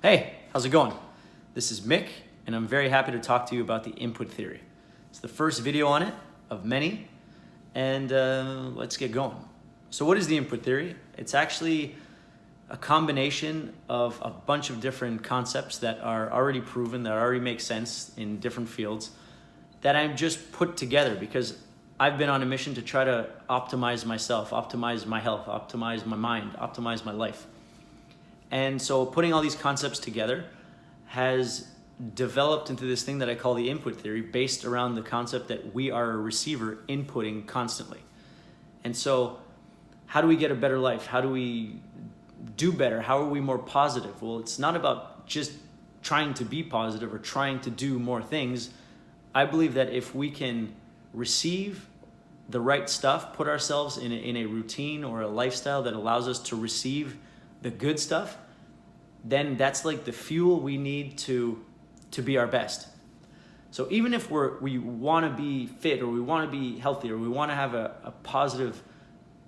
Hey, how's it going? This is Mick, and I'm very happy to talk to you about the input theory. It's the first video on it of many, and let's get going. So what is the input theory? It's actually a combination of a bunch of different concepts that are already proven, that already make sense in different fields, that I've just put together because I've been on a mission to try to optimize myself, optimize my health, optimize my mind, optimize my life. And so putting all these concepts together has developed into this thing that I call the input theory, based around the concept that we are a receiver inputting constantly. And so how do we get a better life? How do we do better? How are we more positive? Well, it's not about just trying to be positive or trying to do more things. I believe that if we can receive the right stuff, put ourselves in a routine or a lifestyle that allows us to receive the good stuff, then that's like the fuel we need to be our best. So even if we want to be fit, or we want to be healthy, or we want to have a positive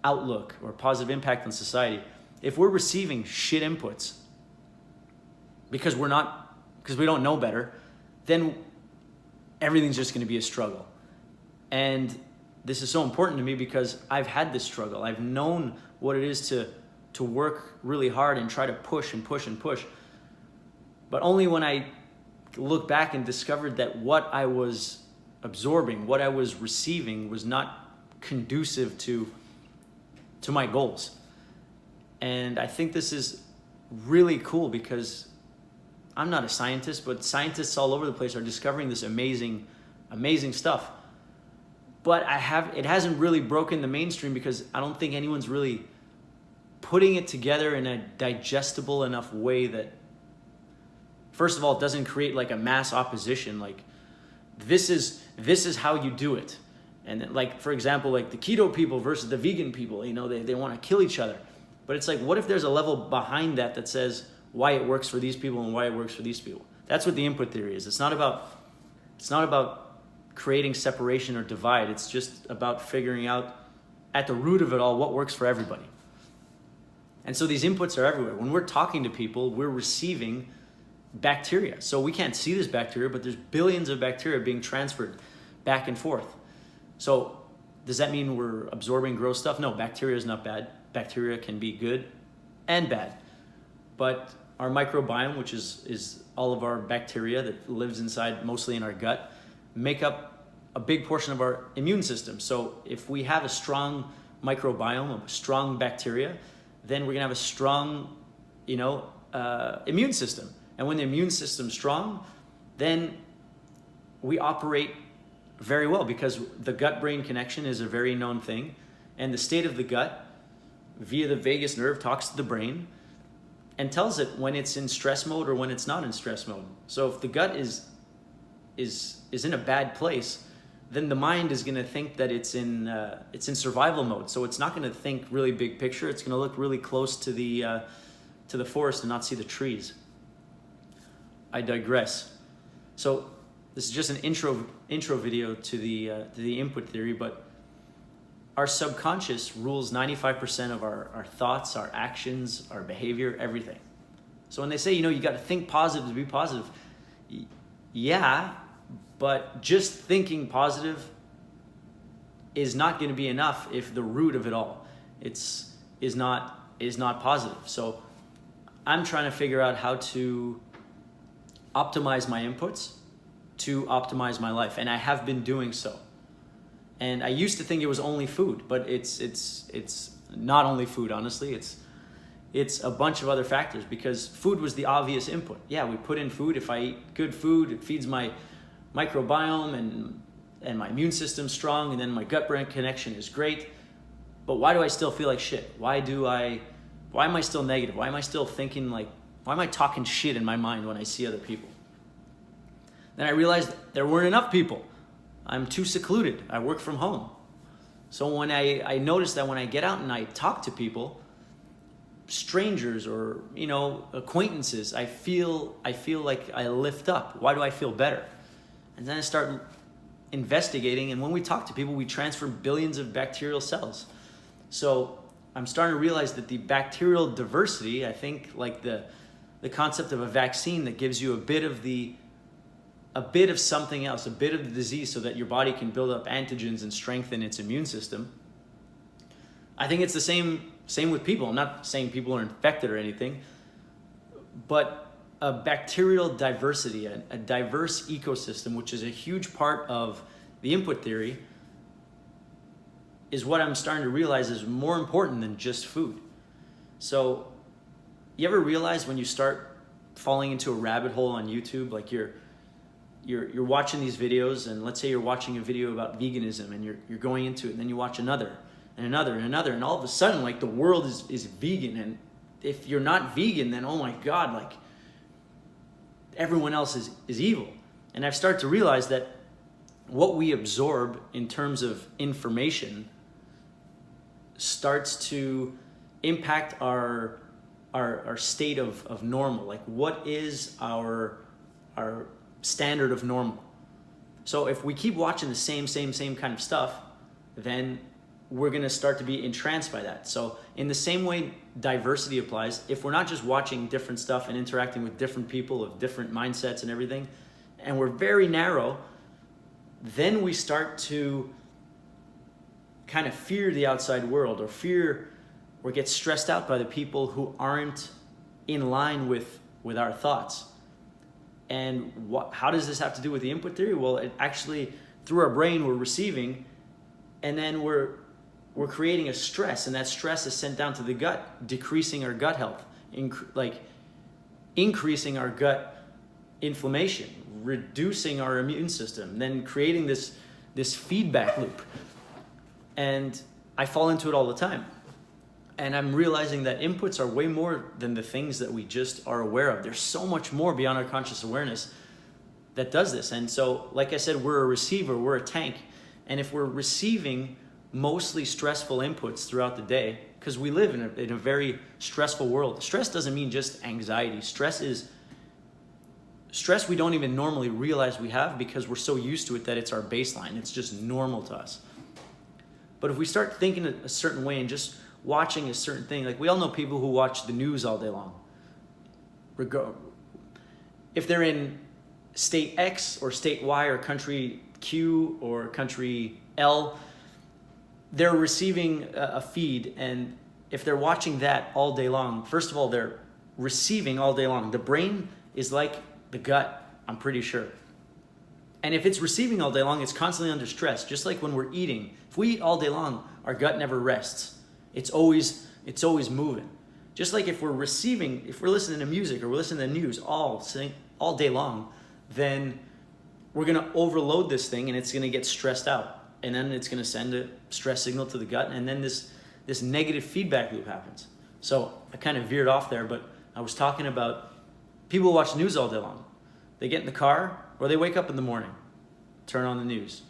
outlook or positive impact on society, if we're receiving shit inputs because we don't know better, then everything's just going to be a struggle. And this is so important to me because I've had this struggle. I've known what it is to work really hard and try to push and push and push. But only when I look back and discovered that what I was absorbing, what I was receiving, was not conducive to my goals. And I think this is really cool because I'm not a scientist, but scientists all over the place are discovering this amazing, amazing stuff. But it hasn't really broken the mainstream because I don't think anyone's really putting it together in a digestible enough way that, first of all, it doesn't create like a mass opposition. Like this is how you do it. And then, like, for example, like the keto people versus the vegan people, they want to kill each other. But it's like, what if there's a level behind that says why it works for these people and why it works for these people? That's what the input theory is. It's not about creating separation or divide. It's just about figuring out at the root of it all what works for everybody. And so these inputs are everywhere. When we're talking to people, we're receiving bacteria. So we can't see this bacteria, but there's billions of bacteria being transferred back and forth. So does that mean we're absorbing gross stuff? No, bacteria is not bad. Bacteria can be good and bad. But our microbiome, which is all of our bacteria that lives inside, mostly in our gut, make up a big portion of our immune system. So if we have a strong microbiome, a strong bacteria, then we're gonna have a strong, immune system. And when the immune system's strong, then we operate very well because the gut-brain connection is a very known thing. And the state of the gut via the vagus nerve talks to the brain and tells it when it's in stress mode or when it's not in stress mode. So if the gut is in a bad place, then the mind is going to think that it's in survival mode. So it's not going to think really big picture. It's going to look really close to the forest and not see the trees. I digress. So this is just an intro video to the input theory, but our subconscious rules 95% of our thoughts, our actions, our behavior, everything. So when they say, you got to think positive to be positive, yeah, but just thinking positive is not going to be enough if the root of it all is not positive. So I'm trying to figure out how to optimize my inputs to optimize my life, and I have been doing so. And I used to think it was only food, but it's not only food, honestly. It's a bunch of other factors because food was the obvious input. Yeah, we put in food. If I eat good food, it feeds my microbiome and my immune system's strong, and then my gut-brain connection is great. But why do I still feel like shit? Why am I still negative? Why am I still thinking why am I talking shit in my mind when I see other people? Then I realized there weren't enough people. I'm too secluded. I work from home. So when I noticed that when I get out and I talk to people, strangers or acquaintances, I feel like I lift up. Why do I feel better? And then I start investigating, and when we talk to people, we transfer billions of bacterial cells. So I'm starting to realize that the bacterial diversity, I think like the the concept of a vaccine that gives you a bit of something else, a bit of the disease, so that your body can build up antigens and strengthen its immune system. I think it's the same with people. I'm not saying people are infected or anything, but a bacterial diversity, a diverse ecosystem, which is a huge part of the input theory, is what I'm starting to realize is more important than just food. So you ever realize when you start falling into a rabbit hole on YouTube, like you're watching these videos, and let's say you're watching a video about veganism, and you're going into it, and then you watch another and another and another, and all of a sudden, like, the world is vegan, and if you're not vegan, then oh my God, like, everyone else is evil. And I've started to realize that what we absorb in terms of information starts to impact our state of normal. Like, what is our standard of normal? So if we keep watching the same kind of stuff, then we're going to start to be entranced by that. So in the same way diversity applies, if we're not just watching different stuff and interacting with different people of different mindsets and everything, and we're very narrow, then we start to kind of fear the outside world, or get stressed out by the people who aren't in line with our thoughts. And how does this have to do with the input theory? Well, it actually, through our brain, we're receiving, and then we're creating a stress, and that stress is sent down to the gut, decreasing our gut health, increasing our gut inflammation, reducing our immune system, then creating this feedback loop. And I fall into it all the time. And I'm realizing that inputs are way more than the things that we just are aware of. There's so much more beyond our conscious awareness that does this. And so, like I said, we're a receiver, we're a tank. And if we're receiving mostly stressful inputs throughout the day, because we live in a very stressful world. Stress doesn't mean just anxiety. Stress we don't even normally realize we have, because we're so used to it that it's our baseline. It's just normal to us. But if we start thinking a certain way and just watching a certain thing, like, we all know people who watch the news all day long. If they're in state X or state Y or country Q or country L, they're receiving a feed, and if they're watching that all day long, first of all, they're receiving all day long. The brain is like the gut, I'm pretty sure. And if it's receiving all day long, it's constantly under stress. Just like when we're eating, if we eat all day long, our gut never rests. It's always moving. Just like if we're receiving, if we're listening to music or we're listening to news all day long, then we're gonna overload this thing, and it's gonna get stressed out. And then it's gonna send a stress signal to the gut, and then this negative feedback loop happens. So I kind of veered off there, but I was talking about people who watch news all day long. They get in the car, or they wake up in the morning, turn on the news.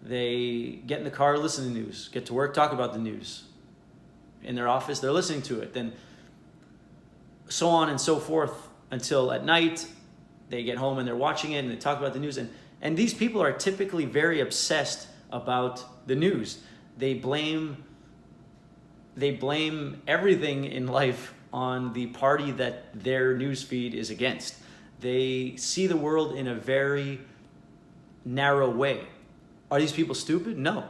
They get in the car, listen to the news, get to work, talk about the news. In their office, they're listening to it. Then so on and so forth until at night, they get home and they're watching it and they talk about the news. And these people are typically very obsessed about the news. They blame everything in life on the party that their news feed is against. They see the world in a very narrow way. Are these people stupid? No,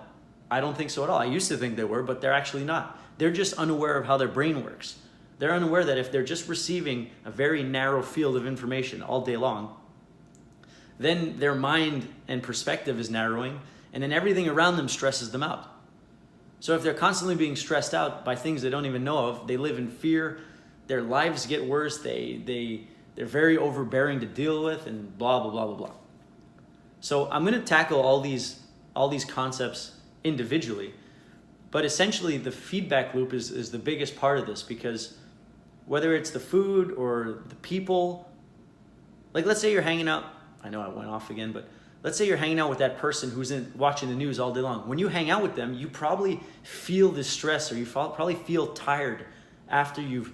I don't think so at all. I used to think they were, but they're actually not. They're just unaware of how their brain works. They're unaware that if they're just receiving a very narrow field of information all day long, then their mind and perspective is narrowing, and then everything around them stresses them out. So if they're constantly being stressed out by things they don't even know of, they live in fear, their lives get worse, they're very overbearing to deal with, and blah, blah, blah, blah, blah. So I'm going to tackle all these concepts individually, but essentially the feedback loop is the biggest part of this, because whether it's the food or the people, like, let's say you're hanging out, I know I went off again, but let's say you're hanging out with that person who's watching the news all day long. When you hang out with them, you probably feel this stress, or you probably feel tired after you've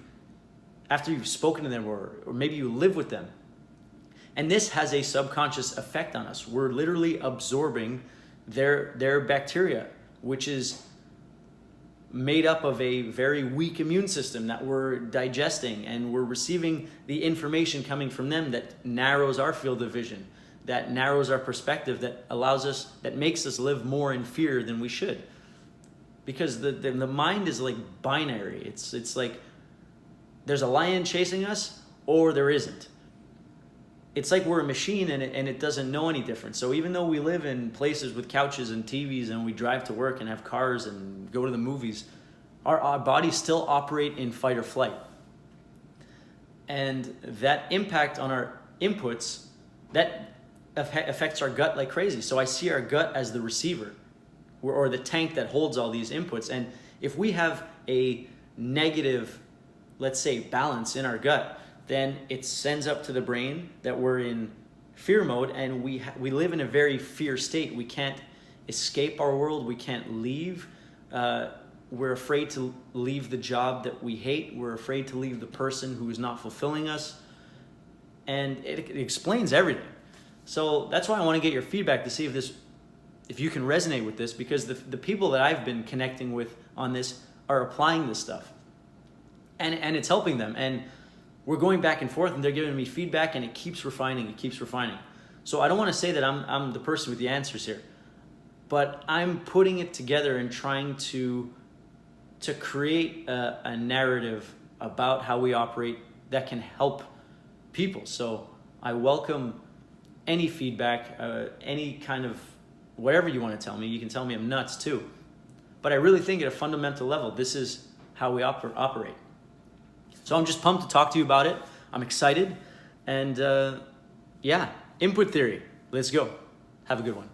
spoken to them, or maybe you live with them. And this has a subconscious effect on us. We're literally absorbing their bacteria, which is made up of a very weak immune system that we're digesting, and we're receiving the information coming from them that narrows our field of vision, that narrows our perspective, that allows us, that makes us live more in fear than we should. Because the mind is like binary. It's like there's a lion chasing us or there isn't. It's like we're a machine and it doesn't know any different. So even though we live in places with couches and TVs and we drive to work and have cars and go to the movies, our bodies still operate in fight or flight. And that impact on our inputs, that affects our gut like crazy. So I see our gut as the receiver or the tank that holds all these inputs. And if we have a negative, let's say, balance in our gut, then it sends up to the brain that we're in fear mode, and we live in a very fear state. We can't escape our world. We can't leave. We're afraid to leave the job that we hate. We're afraid to leave the person who is not fulfilling us. And it explains everything. So that's why I want to get your feedback to see if you can resonate with this, because the people that I've been connecting with on this are applying this stuff. And it's helping them. And we're going back and forth, and they're giving me feedback, and it keeps refining. So I don't want to say that I'm the person with the answers here, but I'm putting it together and trying to create a narrative about how we operate that can help people. So I welcome any feedback, any kind of whatever you want to tell me. You can tell me I'm nuts too, but I really think at a fundamental level, this is how we operate. So I'm just pumped to talk to you about it. I'm excited. And yeah, input theory. Let's go. Have a good one.